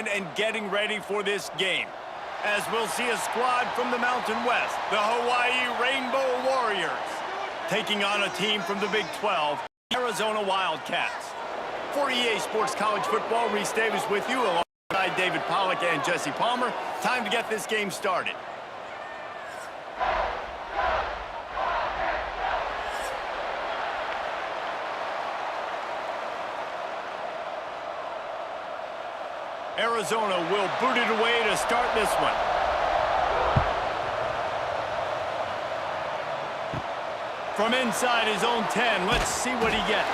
in and getting ready for this game. As we'll see a squad from the Mountain West, the Hawaii Rainbow Warriors, taking on a team from the Big 12, Arizona Wildcats. For EA Sports College Football, Reese Davis with you alongside David Pollack and Jesse Palmer. Time to get this game started. Arizona will boot it away to start this one. From inside his own 10, let's see what he gets.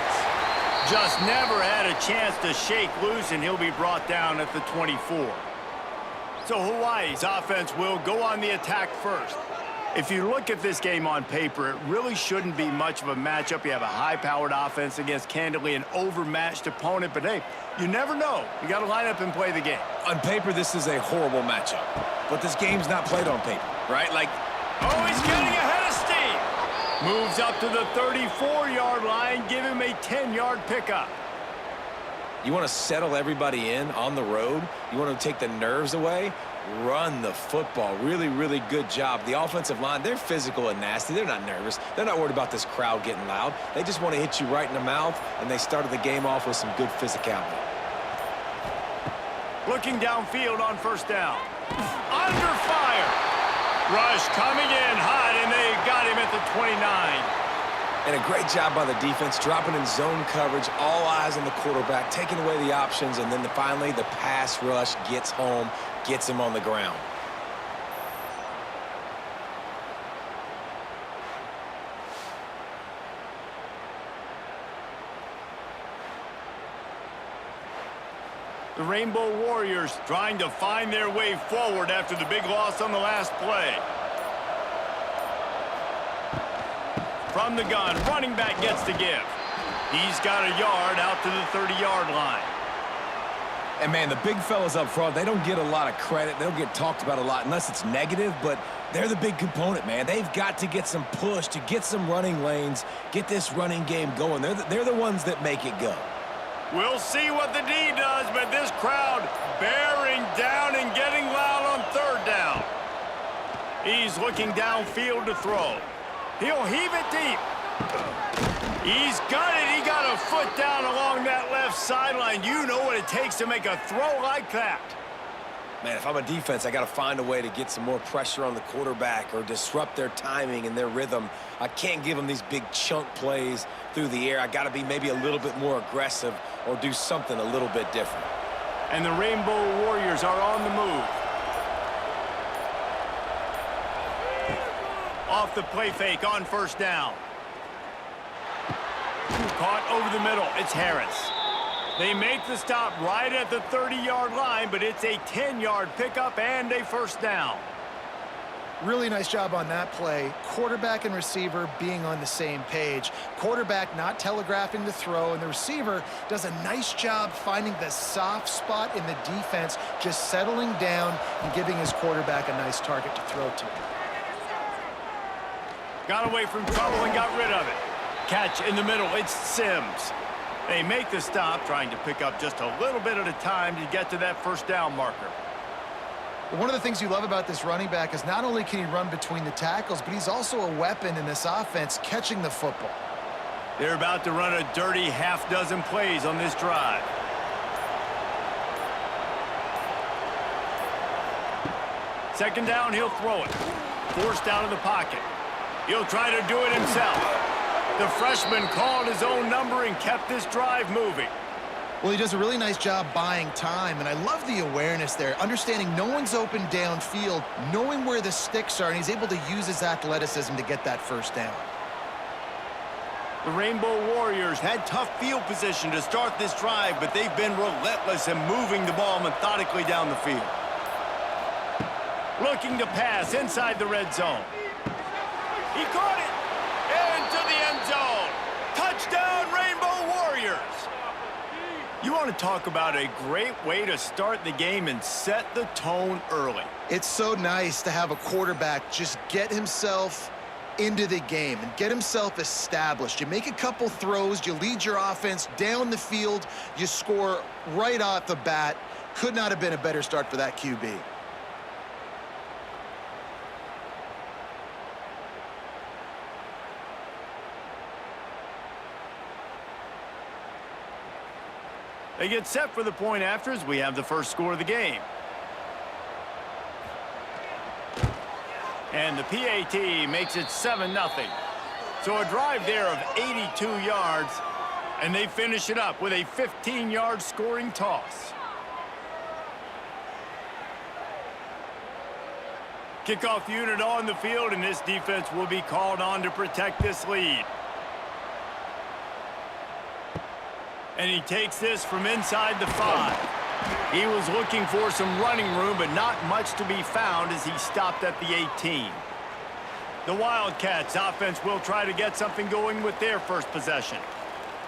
Just never had a chance to shake loose, and he'll be brought down at the 24. So Hawaii's offense will go on the attack first. If you look at this game on paper, it really shouldn't be much of a matchup. You have a high-powered offense against, candidly, an overmatched opponent. But, hey, you never know. You got to line up and play the game. On paper, this is a horrible matchup. But this game's not played on paper, right? Oh, he's getting ahead of steam. Moves up to the 34-yard line. Give him a 10-yard pickup. You want to settle everybody in on the road? You want to take the nerves away? Run the football. Really, really good job. The offensive line, they're physical and nasty. They're not nervous. They're not worried about this crowd getting loud. They just want to hit you right in the mouth, and they started the game off with some good physicality. Looking downfield on first down. Under fire. Rush coming in hot, and they got him at the 29. And a great job by the defense, dropping in zone coverage, all eyes on the quarterback, taking away the options, and then finally the pass rush gets home, gets him on the ground. The Rainbow Warriors trying to find their way forward after the big loss on the last play. From the gun, running back gets the give. He's got a yard out to the 30-yard line. And, man, the big fellas up front, they don't get a lot of credit. They don't get talked about a lot unless it's negative, but they're the big component, man. They've got to get some push to get some running lanes, get this running game going. They're the ones that make it go. We'll see what the D does, but this crowd bearing down and getting loud on third down. He's looking downfield to throw. He'll heave it deep. He's got it. He got a foot down along that left sideline. You know what it takes to make a throw like that. Man, if I'm a defense, I got to find a way to get some more pressure on the quarterback or disrupt their timing and their rhythm. I can't give them these big chunk plays through the air. I got to be maybe a little bit more aggressive or do something a little bit different. And the Rainbow Warriors are on the move. Off the play fake on first down. Caught over the middle. It's Harris. They make the stop right at the 30-yard line, but it's a 10-yard pickup and a first down. Really nice job on that play. Quarterback and receiver being on the same page. Quarterback not telegraphing the throw, and the receiver does a nice job finding the soft spot in the defense, just settling down and giving his quarterback a nice target to throw to. Got away from trouble and got rid of it. Catch in the middle. It's Sims. They make the stop, trying to pick up just a little bit at a time to get to that first down marker. One of the things you love about this running back is not only can he run between the tackles, but he's also a weapon in this offense catching the football. They're about to run a dirty half-dozen plays on this drive. Second down, he'll throw it. Forced out of the pocket. He'll try to do it himself. The freshman called his own number and kept this drive moving. Well, he does a really nice job buying time, and I love the awareness there, understanding no one's open downfield, knowing where the sticks are, and he's able to use his athleticism to get that first down. The Rainbow Warriors had tough field position to start this drive, but they've been relentless in moving the ball methodically down the field. Looking to pass inside the red zone. He caught it into the end zone. Touchdown, Rainbow Warriors. You want to talk about a great way to start the game and set the tone early. It's so nice to have a quarterback just get himself into the game and get himself established. You make a couple throws, you lead your offense down the field, you score right off the bat, Could not have been a better start for that QB. They get set for the point after as we have the first score of the game. And the PAT makes it 7-0. So a drive there of 82 yards, and they finish it up with a 15-yard scoring toss. Kickoff unit on the field, and this defense will be called on to protect this lead. And he takes this from inside the 5. He was looking for some running room, but not much to be found as he stopped at the 18. The Wildcats offense will try to get something going with their first possession.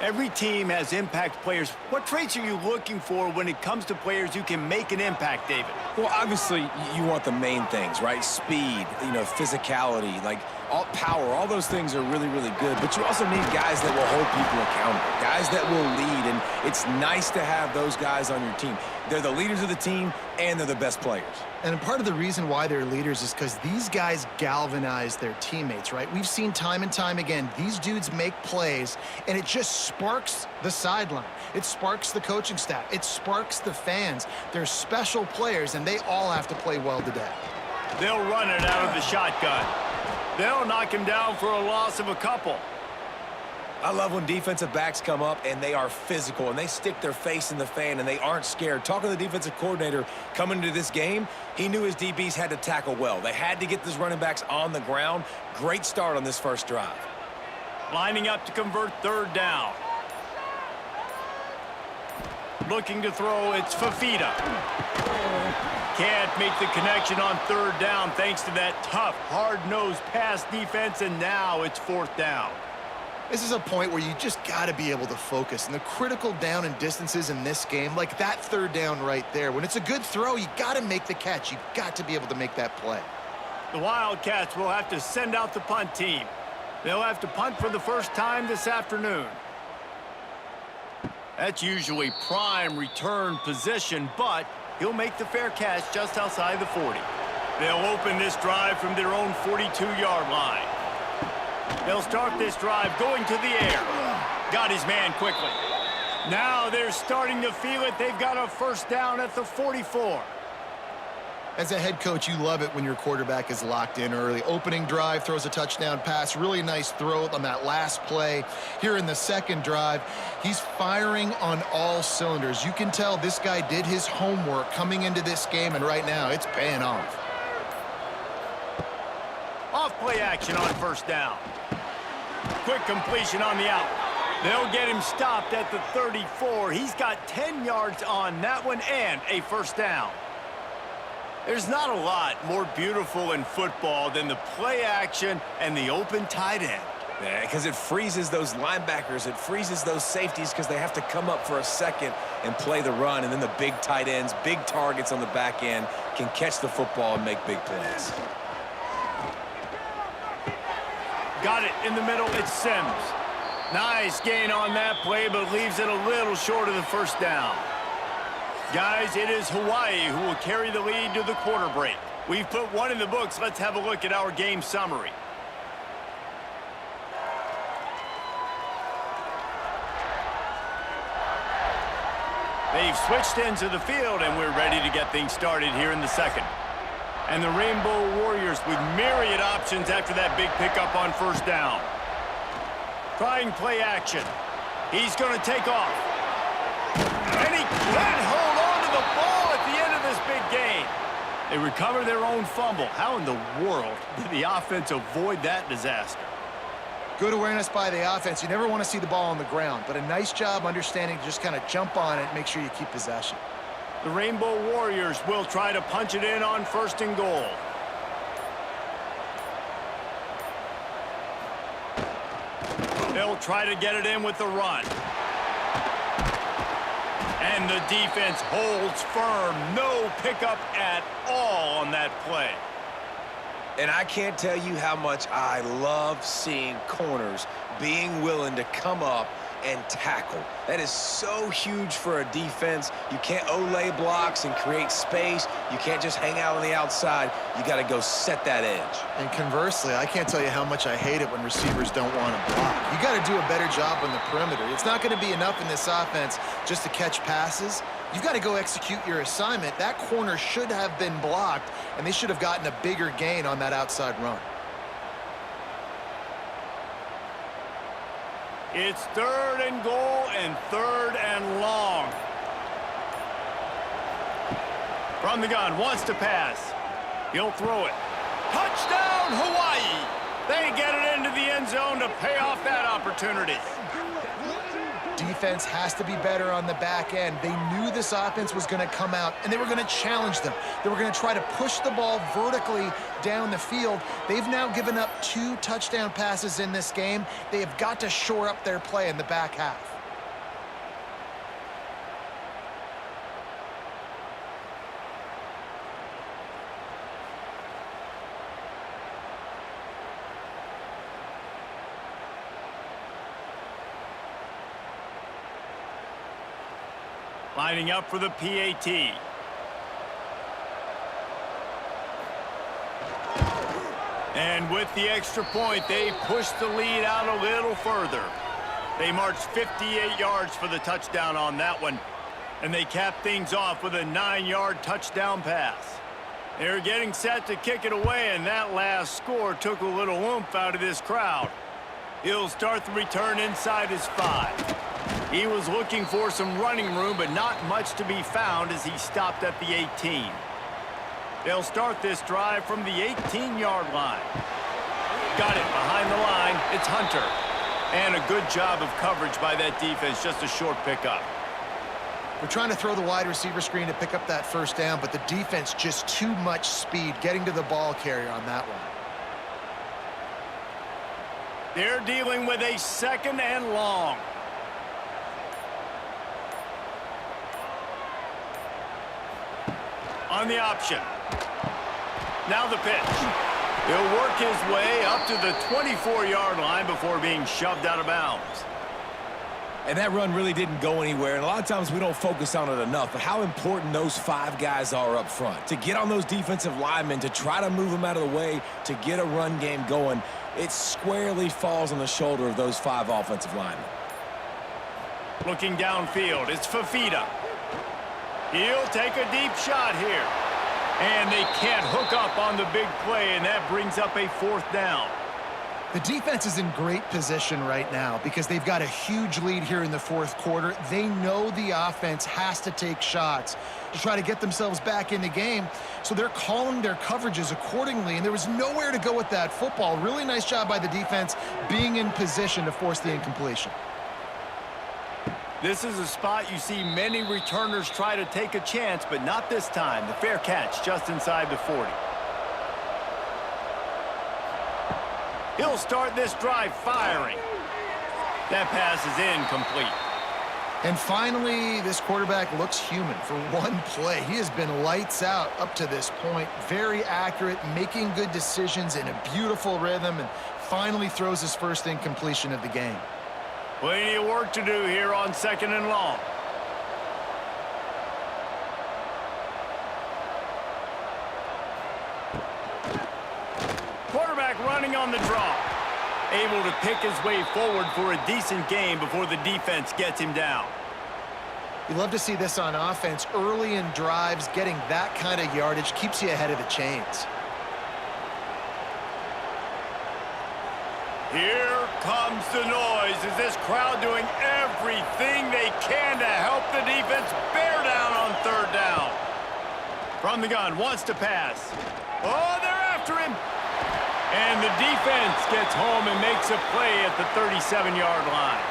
Every team has impact players. What traits are you looking for when it comes to players who can make an impact, David? Well, obviously, you want the main things, right? Speed, physicality, like all power, all those things are really, really good. But you also need guys that will hold people accountable, guys that will lead, and it's nice to have those guys on your team. They're the leaders of the team, and they're the best players. And part of the reason why they're leaders is because these guys galvanize their teammates, right? We've seen time and time again, these dudes make plays, and it just sparks the sideline. It sparks the coaching staff. It sparks the fans. They're special players, and they all have to play well today. They'll run it out of the shotgun. They'll knock him down for a loss of a couple. I love when defensive backs come up and they are physical and they stick their face in the fan and they aren't scared. Talking to the defensive coordinator coming into this game, he knew his DBs had to tackle well. They had to get those running backs on the ground. Great start on this first drive. Lining up to convert third down. Looking to throw, it's Fafita. Can't make the connection on third down thanks to that tough, hard-nosed pass defense, and now it's fourth down. This is a point where you just got to be able to focus. And the critical down and distances in this game, like that third down right there, when it's a good throw, you got to make the catch. You've got to be able to make that play. The Wildcats will have to send out the punt team. They'll have to punt for the first time this afternoon. That's usually prime return position, but he'll make the fair catch just outside the 40. They'll open this drive from their own 42-yard line. They'll start this drive going to the air. Got his man quickly. Now they're starting to feel it. They've got a first down at the 44. As a head coach, you love it when your quarterback is locked in early. Opening drive, throws a touchdown pass. Really nice throw on that last play. Here in the second drive, he's firing on all cylinders. You can tell this guy did his homework coming into this game, and right now it's paying off. Off play action on first down. Quick completion on the out. They'll get him stopped at the 34. He's got 10 yards on that one and a first down. There's not a lot more beautiful in football than the play action and the open tight end. Yeah, because it freezes those linebackers. It freezes those safeties because they have to come up for a second and play the run. And then the big tight ends, big targets on the back end can catch the football and make big plays. Got it in the middle. It's Sims. Nice gain on that play, but leaves it a little short of the first down. Guys, it is Hawaii who will carry the lead to the quarter break. We've put one in the books. Let's have a look at our game summary. They've switched into the field, and we're ready to get things started here in the second. And the Rainbow Warriors with myriad options after that big pickup on first down. Trying play action. He's going to take off. And he can't hold on to the ball at the end of this big game. They recover their own fumble. How in the world did the offense avoid that disaster? Good awareness by the offense. You never want to see the ball on the ground, but a nice job understanding to just kind of jump on it and make sure you keep possession. The Rainbow Warriors will try to punch it in on first and goal. They'll try to get it in with the run. And the defense holds firm. No pickup at all on that play. And I can't tell you how much I love seeing corners being willing to come up and tackle. That is so huge for a defense. You can't Olay blocks and create space. You can't just hang out on the outside. You got to go set that edge. And conversely, I can't tell you how much I hate it when receivers don't want to block. You got to do a better job on the perimeter. It's not going to be enough in this offense just to catch passes. You've got to go execute your assignment. That corner should have been blocked, and they should have gotten a bigger gain on that outside run. It's 3rd and goal and 3rd and long. From the gun, wants to pass. He'll throw it. Touchdown, Hawaii! They get it into the end zone to pay off that opportunity. Defense has to be better on the back end. They knew this offense was going to come out, and they were going to challenge them. They were going to try to push the ball vertically down the field. They've now given up 2 touchdown passes in this game. They have got to shore up their play in the back half. Lining up for the PAT. And with the extra point, they push the lead out a little further. They marched 58 yards for the touchdown on that one. And they cap things off with a 9-yard touchdown pass. They're getting set to kick it away, and that last score took a little oomph out of this crowd. He'll start the return inside his 5. He was looking for some running room, but not much to be found as he stopped at the 18. They'll start this drive from the 18-yard line. Got it behind the line. It's Hunter. And a good job of coverage by that defense, just a short pickup. We're trying to throw the wide receiver screen to pick up that first down, but the defense just too much speed getting to the ball carrier on that one. They're dealing with a 2nd and long. On the option. Now the pitch. He'll work his way up to the 24-yard line before being shoved out of bounds. And that run really didn't go anywhere, and a lot of times we don't focus on it enough, but how important those 5 guys are up front. To get on those defensive linemen, to try to move them out of the way, to get a run game going, it squarely falls on the shoulder of those 5 offensive linemen. Looking downfield, it's Fafita. He'll take a deep shot here. And they can't hook up on the big play, and that brings up a 4th down. The defense is in great position right now because they've got a huge lead here in the 4th quarter. They know the offense has to take shots to try to get themselves back in the game, so they're calling their coverages accordingly, and there was nowhere to go with that football. Really nice job by the defense being in position to force the incompletion. This is a spot you see many returners try to take a chance, but not this time. The fair catch just inside the 40. He'll start this drive firing. That pass is incomplete. And finally, this quarterback looks human for one play. He has been lights out up to this point. Very accurate, making good decisions in a beautiful rhythm, and finally throws his first incompletion of the game. Plenty of work to do here on 2nd and long. Quarterback running on the draw. Able to pick his way forward for a decent game before the defense gets him down. You love to see this on offense. Early in drives, getting that kind of yardage keeps you ahead of the chains. Here comes the noise. Is this crowd doing everything they can to help the defense bear down on 3rd down? From the gun, wants to pass. Oh, they're after him. And the defense gets home and makes a play at the 37-yard line.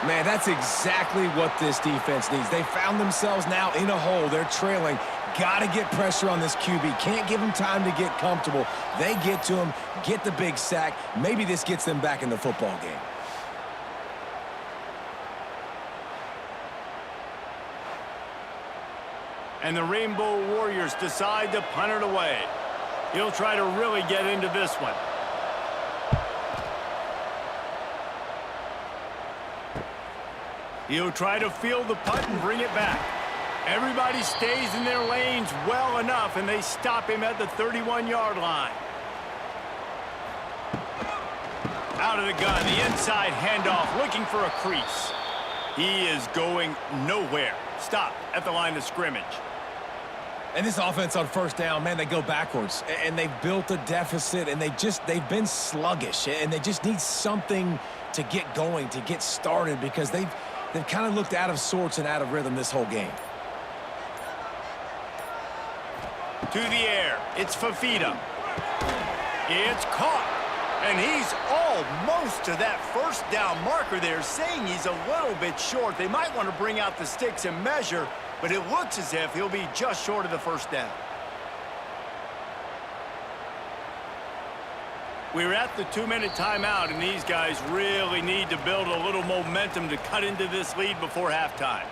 Man, that's exactly what this defense needs. They found themselves now in a hole. They're trailing. Got to get pressure on this QB. Can't give him time to get comfortable. They get to him, get the big sack. Maybe this gets them back in the football game. And the Rainbow Warriors decide to punt it away. He'll try to really get into this one. He'll try to field the putt and bring it back. Everybody stays in their lanes well enough, and they stop him at the 31-yard line. Out of the gun, the inside handoff, looking for a crease. He is going nowhere. Stop at the line of scrimmage. And this offense on first down, man, they go backwards. And they've built a deficit, and they've been sluggish. And they just need something to get going, to get started, because they've kind of looked out of sorts and out of rhythm this whole game. To the air, it's Fafita. It's caught. And he's almost to that first down marker there, saying he's a little bit short. They might want to bring out the sticks and measure, but it looks as if he'll be just short of the first down. We're at the 2-minute timeout, and these guys really need to build a little momentum to cut into this lead before halftime.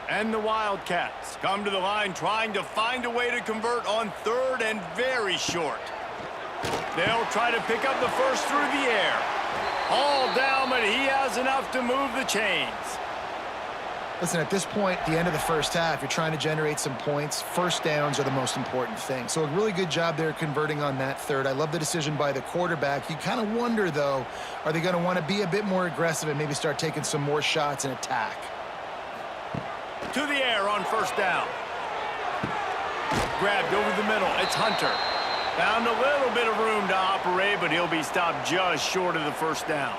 And the Wildcats come to the line trying to find a way to convert on third and very short. They'll try to pick up the first through the air. All down, but he has enough to move the chains. Listen, at this point, the end of the first half, you're trying to generate some points. First downs are the most important thing. So a really good job there converting on that third. I love the decision by the quarterback. You kind of wonder, though, are they going to want to be a bit more aggressive and maybe start taking some more shots and attack? To the air on first down. Grabbed over the middle. It's Hunter. Found a little bit of room to operate, but he'll be stopped just short of the first down.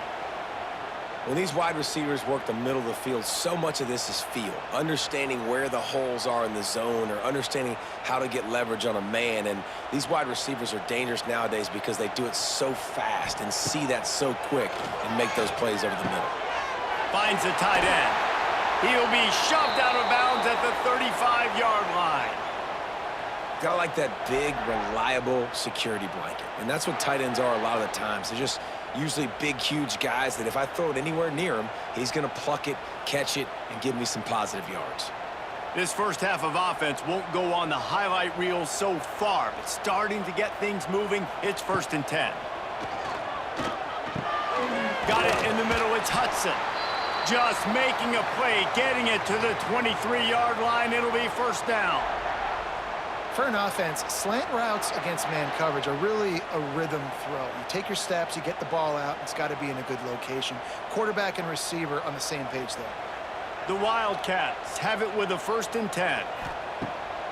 When these wide receivers work the middle of the field, so much of this is feel. Understanding where the holes are in the zone, or understanding how to get leverage on a man. And these wide receivers are dangerous nowadays because they do it so fast and see that so quick and make those plays over the middle. Finds the tight end. He'll be shoved out of bounds at the 35-yard line. Gotta like that big, reliable security blanket. And that's what tight ends are a lot of the times. They're just usually big, huge guys that if I throw it anywhere near him, he's going to pluck it, catch it, and give me some positive yards. This first half of offense won't go on the highlight reel so far, but starting to get things moving. It's 1st and 10. Got it in the middle. It's Hudson. Just making a play, getting it to the 23-yard line. It'll be first down. For an offense, slant routes against man coverage are really a rhythm throw. You take your steps, you get the ball out, it's got to be in a good location. Quarterback and receiver on the same page there. The Wildcats have it with a 1st and 10.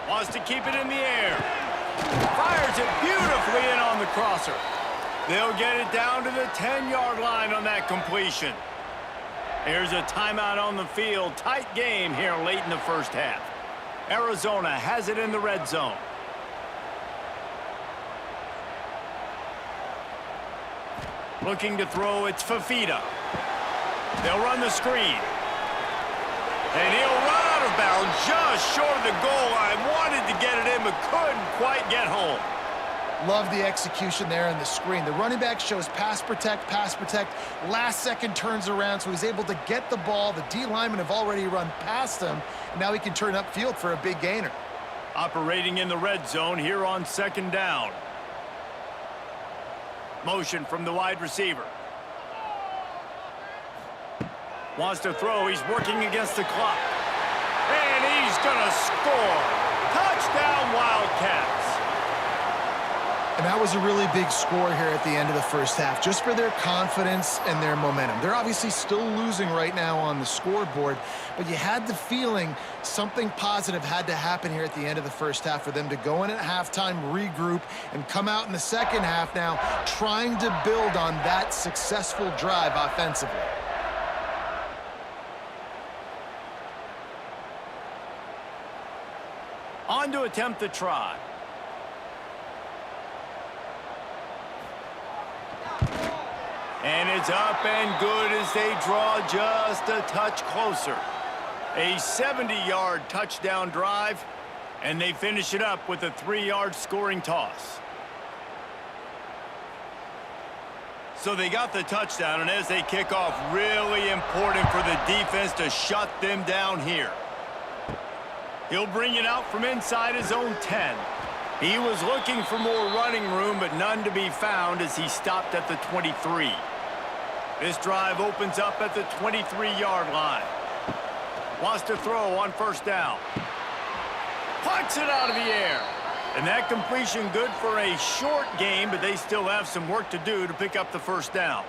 Wants to keep it in the air. Fires it beautifully in on the crosser. They'll get it down to the 10-yard line on that completion. Here's a timeout on the field. Tight game here late in the first half. Arizona has it in the red zone. Looking to throw, it's Fafita. They'll run the screen. And he'll run out of bounds just short of the goal line. Wanted to get it in, but couldn't quite get home. Love the execution there on the screen. The running back shows pass protect. Last second turns around, so he's able to get the ball. The D linemen have already run past him. And now he can turn upfield for a big gainer. Operating in the red zone here on 2nd down. Motion from the wide receiver. Wants to throw. He's working against the clock. And he's going to score. Touchdown, Wildcats. And that was a really big score here at the end of the first half, just for their confidence and their momentum. They're obviously still losing right now on the scoreboard, but you had the feeling something positive had to happen here at the end of the first half for them to go in at halftime, regroup, and come out in the second half now trying to build on that successful drive offensively. On to attempt the try. And it's up and good as they draw just a touch closer. A 70-yard touchdown drive, and they finish it up with a 3-yard scoring toss. So they got the touchdown, and as they kick off, really important for the defense to shut them down here. He'll bring it out from inside his own 10. He was looking for more running room, but none to be found as he stopped at the 23. This drive opens up at the 23-yard line. Wants to throw on first down. Punts it out of the air. And that completion good for a short game, but they still have some work to do to pick up the first down.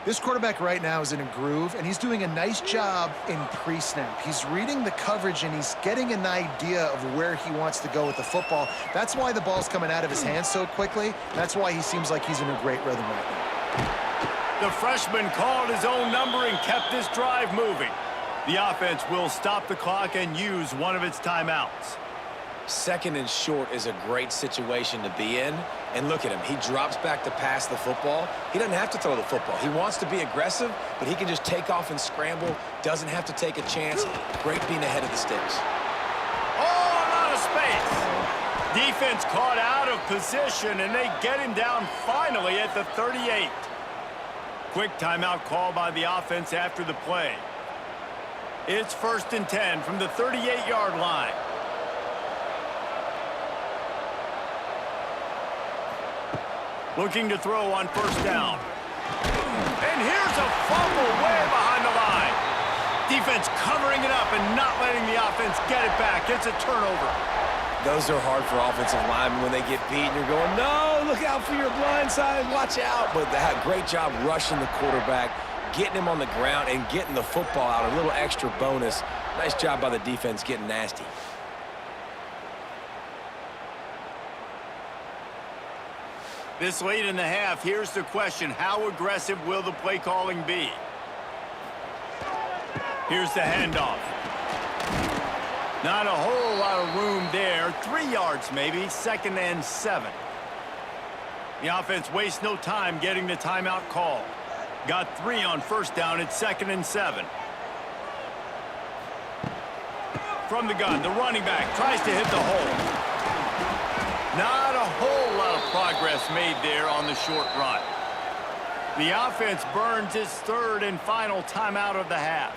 This quarterback right now is in a groove, and he's doing a nice job in pre-snap. He's reading the coverage, and he's getting an idea of where he wants to go with the football. That's why the ball's coming out of his hands so quickly. That's why he seems like he's in a great rhythm right now. The freshman called his own number and kept this drive moving. The offense will stop the clock and use one of its timeouts. Second and short is a great situation to be in. And look at him. He drops back to pass the football. He doesn't have to throw the football. He wants to be aggressive, but he can just take off and scramble. Doesn't have to take a chance. Great being ahead of the sticks. Oh, a lot of space. Defense caught out of position, and they get him down finally at the 38. Quick timeout call by the offense after the play. It's 1st and 10 from the 38-yard line. Looking to throw on first down. And here's a fumble way behind the line. Defense covering it up and not letting the offense get it back. It's a turnover. Those are hard for offensive linemen when they get beat and you're going, no, look out for your blind side, watch out. But they had a great job rushing the quarterback, getting him on the ground and getting the football out, a little extra bonus. Nice job by the defense getting nasty. This late in the half, here's the question. How aggressive will the play calling be? Here's the handoff. Not a whole lot of room there. 3 yards maybe, 2nd and 7. The offense wastes no time getting the timeout call. Got 3 on first down. It's 2nd and 7. From the gun, the running back tries to hit the hole. Not a whole lot of progress made there on the short run. The offense burns its 3rd and final timeout of the half.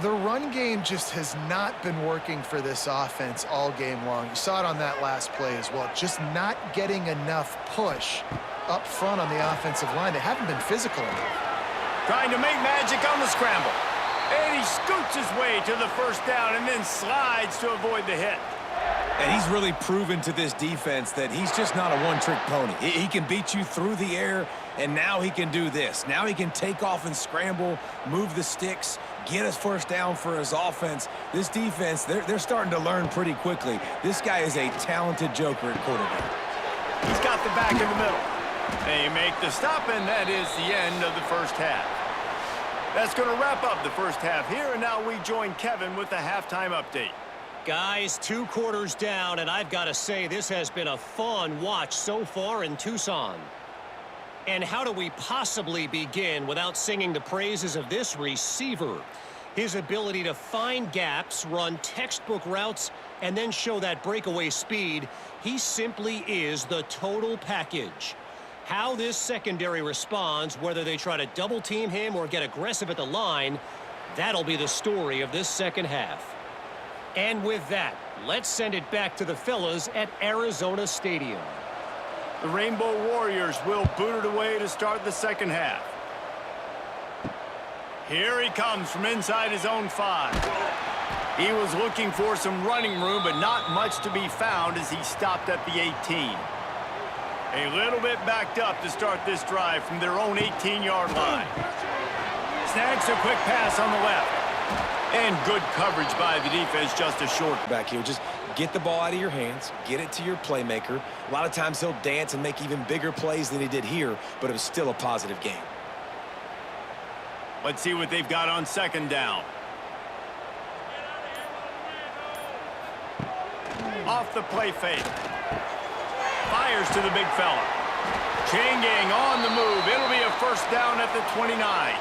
The run game just has not been working for this offense all game long. You saw it on that last play as well. Just not getting enough push up front on the offensive line. They haven't been physical enough. Trying to make magic on the scramble. And he scoots his way to the first down and then slides to avoid the hit. And he's really proven to this defense that he's just not a one-trick pony. He can beat you through the air, and now he can do this. Now he can take off and scramble, move the sticks, get us first down for his offense. This defense, they're starting to learn pretty quickly. This guy is a talented joker at quarterback. He's got the back in the middle. They make the stop, and that is the end of the first half. That's going to wrap up the first half here, and now we join Kevin with the halftime update. Guys, 2 quarters down, and I've got to say this has been a fun watch so far in Tucson. And how do we possibly begin without singing the praises of this receiver? His ability to find gaps, run textbook routes, and then show that breakaway speed. He simply is the total package. How this secondary responds, whether they try to double team him or get aggressive at the line, that'll be the story of this second half. And with that, let's send it back to the fellas at Arizona Stadium. The Rainbow Warriors will boot it away to start the second half. Here he comes from inside his own 5. He was looking for some running room, but not much to be found as he stopped at the 18. A little bit backed up to start this drive from their own 18-yard line. Snags a quick pass on the left. And good coverage by the defense, just a short. Back here, just get the ball out of your hands, get it to your playmaker. A lot of times he'll dance and make even bigger plays than he did here, but it was still a positive game. Let's see what they've got on second down. Off the play fake. Fires to the big fella. Chain gang on the move. It'll be a first down at the 29.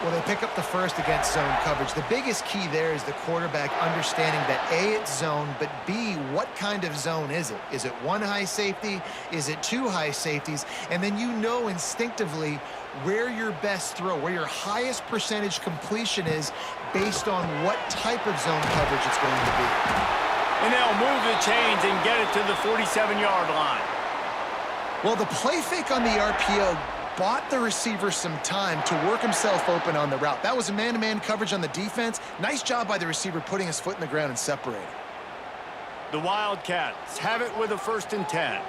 Well, they pick up the first against zone coverage. The biggest key there is the quarterback understanding that A, it's zone, but B, what kind of zone is it? Is it 1 high safety? Is it 2 high safeties? And then you know instinctively where your best throw, where your highest percentage completion is based on what type of zone coverage it's going to be. And they'll move the chains and get it to the 47-yard line. Well, the play fake on the RPO bought the receiver some time to work himself open on the route. That was a man-to-man coverage on the defense. Nice job by the receiver putting his foot in the ground and separating. The Wildcats have it with a 1st and 10.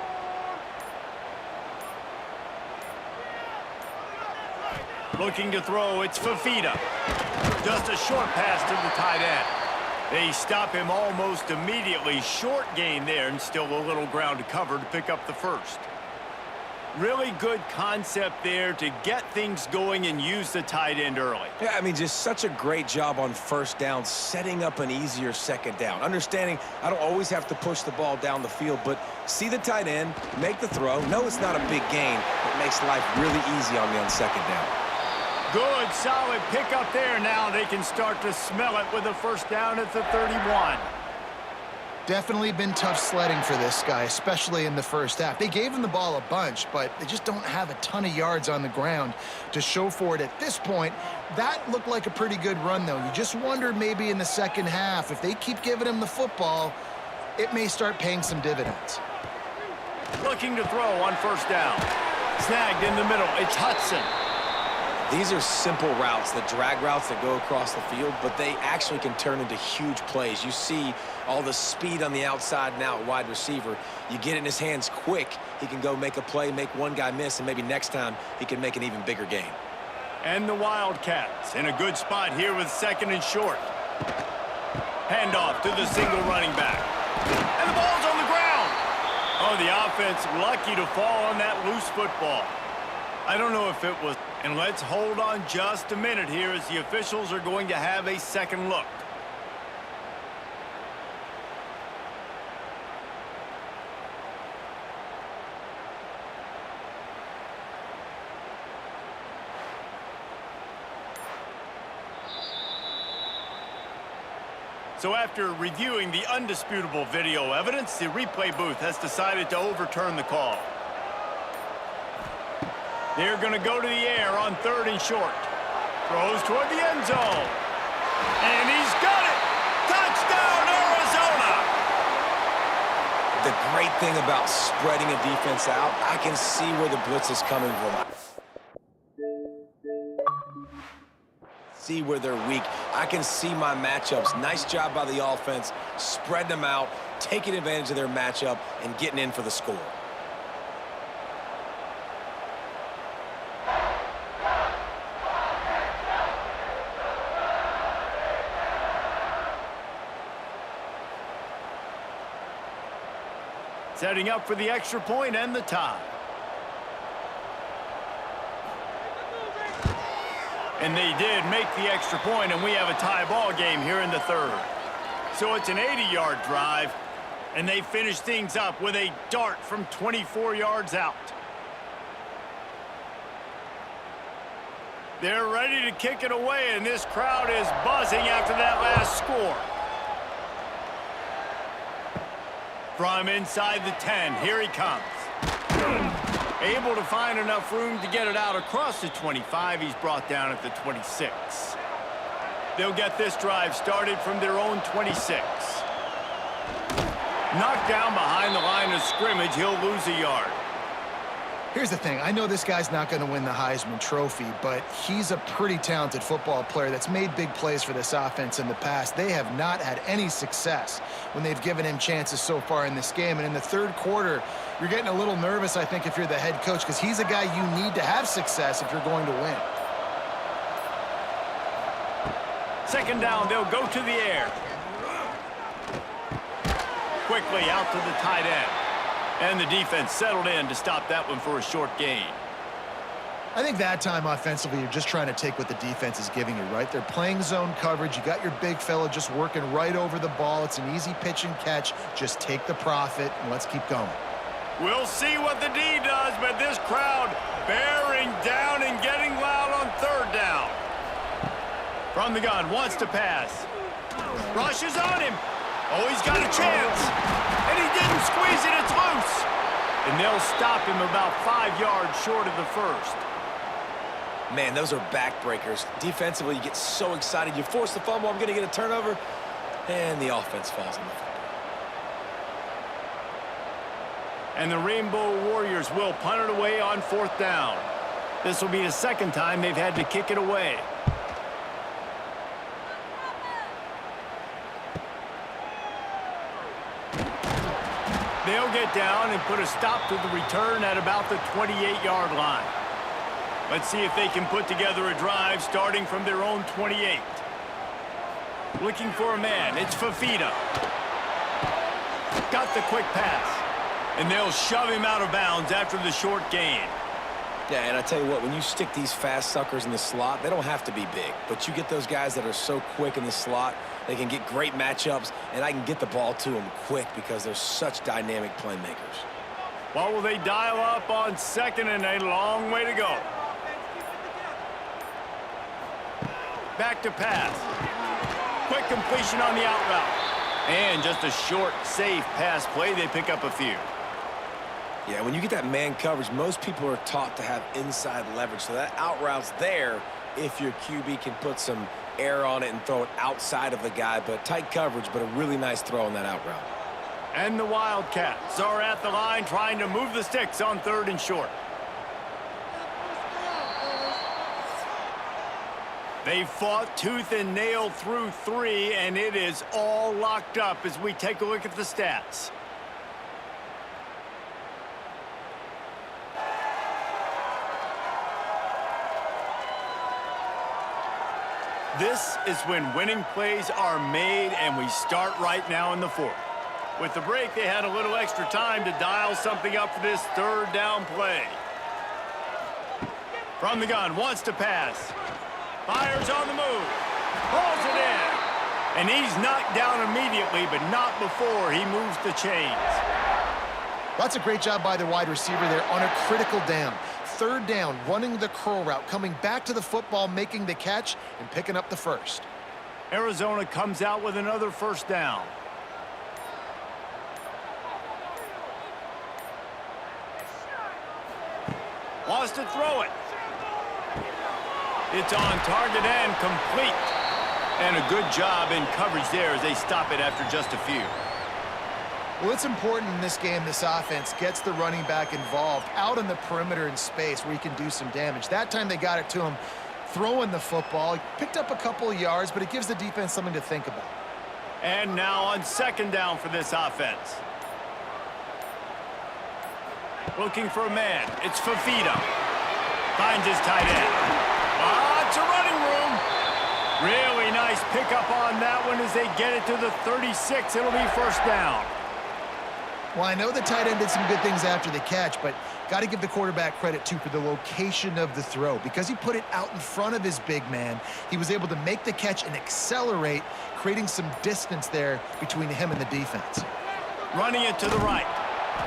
Looking to throw, it's Fafita. Just a short pass to the tight end. They stop him almost immediately. Short gain there, and still a little ground to cover to pick up the 1st. Really good concept there to get things going and use the tight end early. Yeah, I mean, just such a great job on 1st down, setting up an easier 2nd down. Understanding I don't always have to push the ball down the field, but see the tight end, make the throw. No, it's not a big gain. It makes life really easy on me on 2nd down. Good, solid pickup there. Now they can start to smell it with a 1st down at the 31. Definitely been tough sledding for this guy, especially in the first half. They gave him the ball a bunch, but they just don't have a ton of yards on the ground to show for it at this point. That looked like a pretty good run, though. You just wonder maybe in the second half, if they keep giving him the football, it may start paying some dividends. Looking to throw on 1st down. Snagged in the middle. It's Hudson. These are simple routes, the drag routes that go across the field, but they actually can turn into huge plays. You see all the speed on the outside now at wide receiver. You get it in his hands quick, he can go make a play, make one guy miss, and maybe next time he can make an even bigger gain. And the Wildcats in a good spot here with 2nd and short. Handoff to the single running back. And the ball's on the ground. Oh, the offense lucky to fall on that loose football. I don't know if it was. And let's hold on just a minute here as the officials are going to have a second look. So after reviewing the undisputable video evidence, the replay booth has decided to overturn the call. They're going to go to the air on 3rd and short. Throws toward the end zone. And he's got it! Touchdown, Arizona! The great thing about spreading a defense out, I can see where the blitz is coming from. See where they're weak. I can see my matchups. Nice job by the offense, spreading them out, taking advantage of their matchup, and getting in for the score. Setting up for the extra point and the tie. And they did make the extra point, and we have a tie ball game here in the 3rd. So it's an 80-yard drive, and they finish things up with a dart from 24 yards out. They're ready to kick it away, and this crowd is buzzing after that last score. From inside the 10, here he comes. Able to find enough room to get it out across the 25. He's brought down at the 26. They'll get this drive started from their own 26. Knocked down behind the line of scrimmage, he'll lose a yard. Here's the thing. I know this guy's not going to win the Heisman Trophy, but he's a pretty talented football player that's made big plays for this offense in the past. They have not had any success when they've given him chances so far in this game. And in the 3rd quarter, you're getting a little nervous, I think, if you're the head coach, because he's a guy you need to have success if you're going to win. 2nd down, they'll go to the air. Quickly out to the tight end. And the defense settled in to stop that one for a short gain. I think that time offensively, you're just trying to take what the defense is giving you, right? They're playing zone coverage. You got your big fella just working right over the ball. It's an easy pitch and catch. Just take the profit, and let's keep going. We'll see what the D does, but this crowd bearing down and getting loud on 3rd down. From the gun, wants to pass. Rushes on him. Oh, he's got a chance. And he didn't squeeze it, it's loose. And they'll stop him about 5 yards short of the 1st. Man, those are backbreakers. Defensively, you get so excited. You force the fumble, I'm going to get a turnover. And the offense falls on the football. And the Rainbow Warriors will punt it away on 4th down. This will be the second time they've had to kick it away. They'll get down and put a stop to the return at about the 28-yard line. Let's see if they can put together a drive starting from their own 28. Looking for a man. It's Fafita. Got the quick pass. And they'll shove him out of bounds after the short gain. Yeah, and I tell you what, when you stick these fast suckers in the slot, they don't have to be big. But you get those guys that are so quick in the slot, they can get great matchups, and I can get the ball to them quick because they're such dynamic playmakers. Well, will they dial up on 2nd and a long way to go? Back to pass. Quick completion on the out route. And just a short, safe pass play. They pick up a few. Yeah, when you get that man coverage, most people are taught to have inside leverage. So that out route's there if your QB can put some air on it and throw it outside of the guy. But tight coverage, but a really nice throw on that out route. And the Wildcats are at the line trying to move the sticks on 3rd and short. They fought tooth and nail through 3, and it is all locked up as we take a look at the stats. This is when winning plays are made, and we start right now in the 4th. With the break, they had a little extra time to dial something up for this 3rd down play. From the gun, wants to pass. Fires on the move. Pulls it in. And he's knocked down immediately, but not before he moves the chains. That's a great job by the wide receiver there on a critical down. 3rd down, running the curl route, coming back to the football, making the catch, and picking up the first. Arizona comes out with another 1st down. Wants to throw it. It's on target and complete. And a good job in coverage there as they stop it after just a few. Well, it's important in this game this offense gets the running back involved out on the perimeter in space where he can do some damage. That time they got it to him throwing the football. He picked up a couple of yards, but it gives the defense something to think about. And now on 2nd down for this offense. Looking for a man. It's Fafita. Finds his tight end. It's a running room. Really nice pickup on that one as they get it to the 36. It'll be 1st down. Well, I know the tight end did some good things after the catch, but got to give the quarterback credit, too, for the location of the throw. Because he put it out in front of his big man, he was able to make the catch and accelerate, creating some distance there between him and the defense. Running it to the right.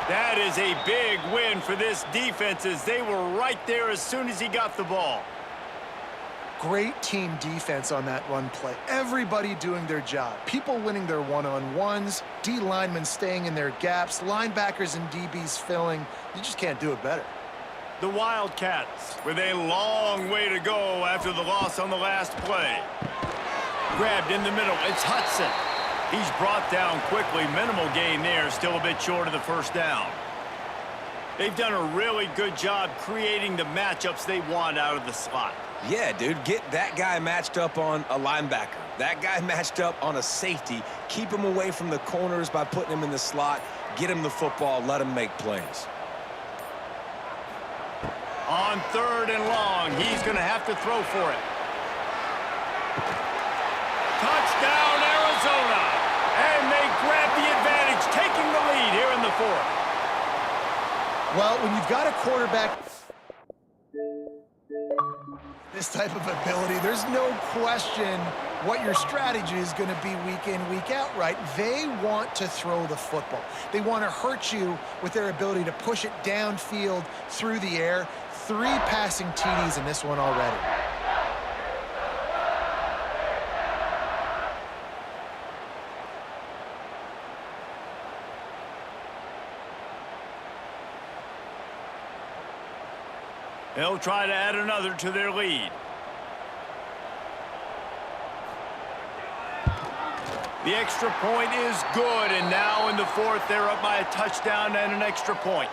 That is a big win for this defense as they were right there as soon as he got the ball. Great team defense on that run play. Everybody doing their job. People winning their one-on-ones, D linemen staying in their gaps, linebackers and DBs filling. You just can't do it better. The Wildcats with a long way to go after the loss on the last play. Grabbed in the middle. It's Hudson. He's brought down quickly. Minimal gain there. Still a bit short of the 1st down. They've done a really good job creating the matchups they want out of the slot. Yeah, dude, get that guy matched up on a linebacker. That guy matched up on a safety. Keep him away from the corners by putting him in the slot. Get him the football. Let him make plays. On 3rd and long, he's going to have to throw for it. Touchdown, Arizona. And they grab the advantage, taking the lead here in the 4th. Well, when you've got a quarterback this type of ability, there's no question what your strategy is going to be week in, week out, right? They want to throw the football. They want to hurt you with their ability to push it downfield through the air. 3 passing TDs in this one already. They'll try to add another to their lead. The extra point is good, and now in the fourth, they're up by a touchdown and an extra point.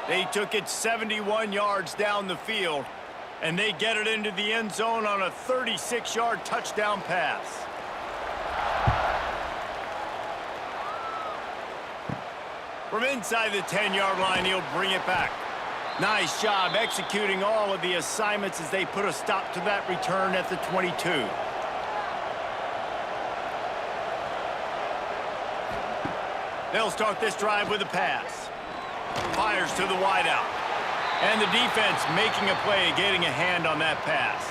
They took it 71 yards down the field, and they get it into the end zone on a 36-yard touchdown pass. From inside the 10-yard line, he'll bring it back. Nice job executing all of the assignments as they put a stop to that return at the 22. They'll start this drive with a pass. Fires to the wideout. And the defense making a play, getting a hand on that pass.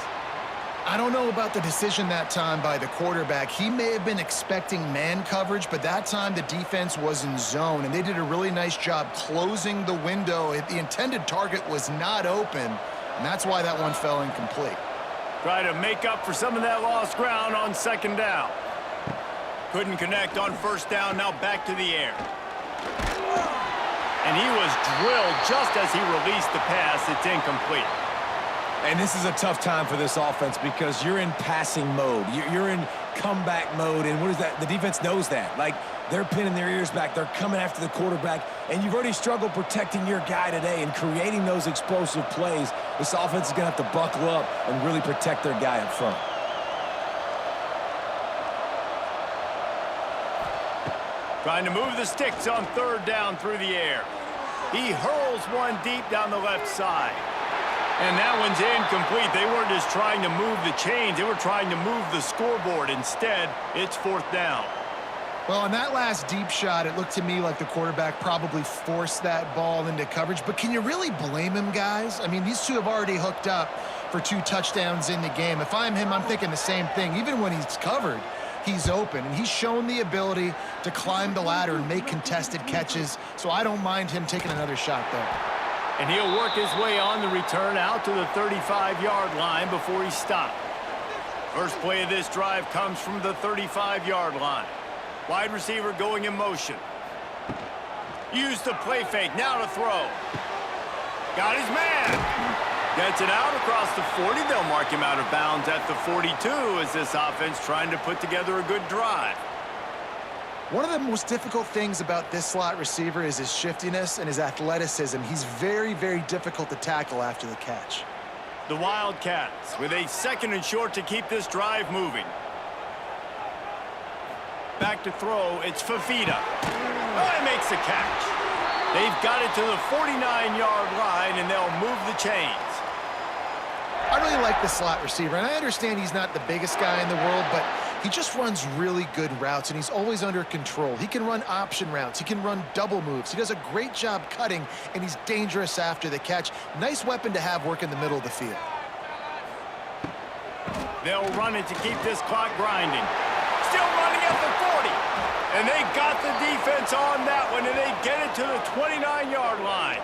I don't know about the decision that time by the quarterback. He may have been expecting man coverage, but that time the defense was in zone, and they did a really nice job closing the window. The intended target was not open, and that's why that one fell incomplete. Try to make up for some of that lost ground on second down. Couldn't connect on first down, now back to the air. And he was drilled just as he released the pass. It's incomplete. And this is a tough time for this offense because you're in passing mode. You're in comeback mode, and what is that? The defense knows that. Like, they're pinning their ears back. They're coming after the quarterback, and you've already struggled protecting your guy today and creating those explosive plays. This offense is going to have to buckle up and really protect their guy up front. Trying to move the sticks on third down through the air. He hurls one deep down the left side. And that one's incomplete. They weren't just trying to move the chains. They were trying to move the scoreboard. Instead, it's fourth down. Well, on that last deep shot, it looked to me like the quarterback probably forced that ball into coverage. But can you really blame him, guys? I mean, these two have already hooked up for 2 touchdowns in the game. If I'm him, I'm thinking the same thing. Even when he's covered, he's open. And he's shown the ability to climb the ladder and make contested catches. So I don't mind him taking another shot there. And he'll work his way on the return out to the 35-yard line before he's stopped. First play of this drive comes from the 35-yard line. Wide receiver going in motion. Used the play fake, now to throw. Got his man. Gets it out across the 40. They'll mark him out of bounds at the 42 as this offense trying to put together a good drive. One of the most difficult things about this slot receiver is his shiftiness and his athleticism. He's very, very difficult to tackle after the catch. The Wildcats with a 2nd and short to keep this drive moving. Back to throw, it's Fafita. Oh, he makes the catch. They've got it to the 49-yard line, and they'll move the chains. I really like the slot receiver, and I understand he's not the biggest guy in the world, but he just runs really good routes, and he's always under control. He can run option routes. He can run double moves. He does a great job cutting, and he's dangerous after the catch. Nice weapon to have work in the middle of the field. They'll run it to keep this clock grinding. Still running at the 40. And they got the defense on that one, and they get it to the 29-yard line.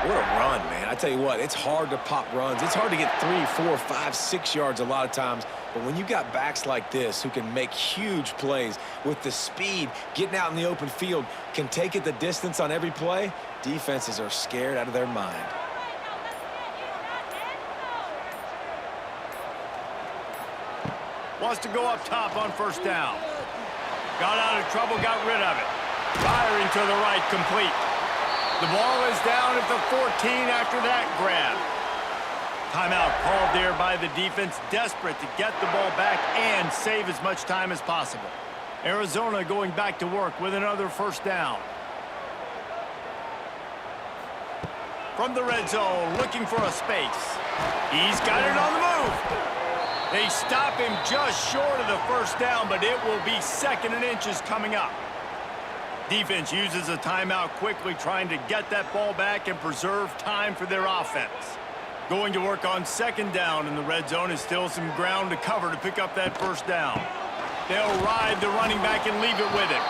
What a run, man. I tell you what, it's hard to pop runs. It's hard to get 3, 4, 5, 6 yards a lot of times. But when you got backs like this who can make huge plays with the speed, getting out in the open field, can take it the distance on every play, defenses are scared out of their mind. Wants to go up top on first down. Got out of trouble, got rid of it. Firing to the right, complete. The ball is down at the 14 after that grab. Timeout called there by the defense, desperate to get the ball back and save as much time as possible. Arizona going back to work with another first down. From the red zone, looking for a space. He's got it on the move. They stop him just short of the first down, but it will be 2nd and inches coming up. Defense uses a timeout quickly, trying to get that ball back and preserve time for their offense. Going to work on 2nd down in the red zone is still some ground to cover to pick up that first down. They'll ride the running back and leave it with him.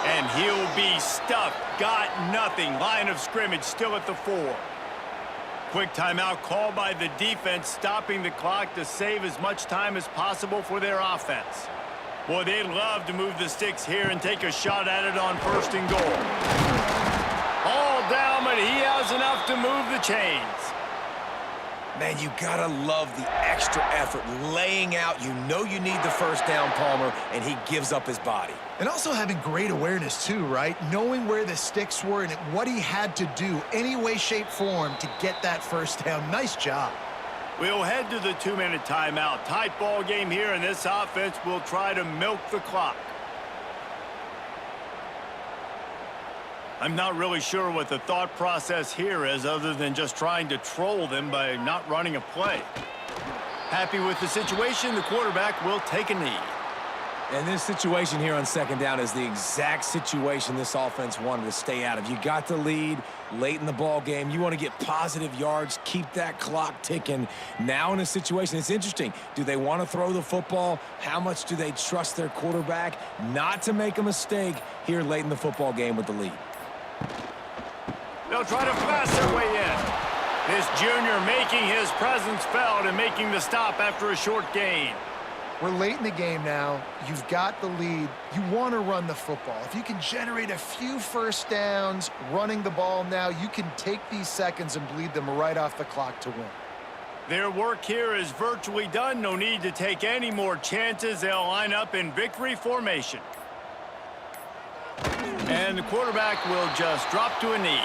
And he'll be stuffed. Got nothing. Line of scrimmage still at the 4. Quick timeout called by the defense, stopping the clock to save as much time as possible for their offense. Boy, they'd love to move the sticks here and take a shot at it on 1st and goal. All down, but he has enough to move the chains. Man, you gotta love the extra effort, laying out. You know you need the first down, Palmer, and he gives up his body. And also having great awareness too, right? Knowing where the sticks were and what he had to do, any way, shape, form, to get that first down. Nice job. We'll head to the 2-minute timeout. Tight ball game here, and this offense will try to milk the clock. I'm not really sure what the thought process here is other than just trying to troll them by not running a play. Happy with the situation, the quarterback will take a knee. And this situation here on second down is the exact situation this offense wanted to stay out of. You got the lead late in the ball game. You want to get positive yards, keep that clock ticking. Now in a situation, it's interesting. Do they want to throw the football? How much do they trust their quarterback not to make a mistake here late in the football game with the lead? They'll try to pass their way in. This junior making his presence felt and making the stop after a short gain. We're late in the game now. You've got the lead. You want to run the football. If you can generate a few first downs running the ball now, you can take these seconds and bleed them right off the clock to win. Their work here is virtually done. No need to take any more chances. They'll line up in victory formation. And the quarterback will just drop to a knee.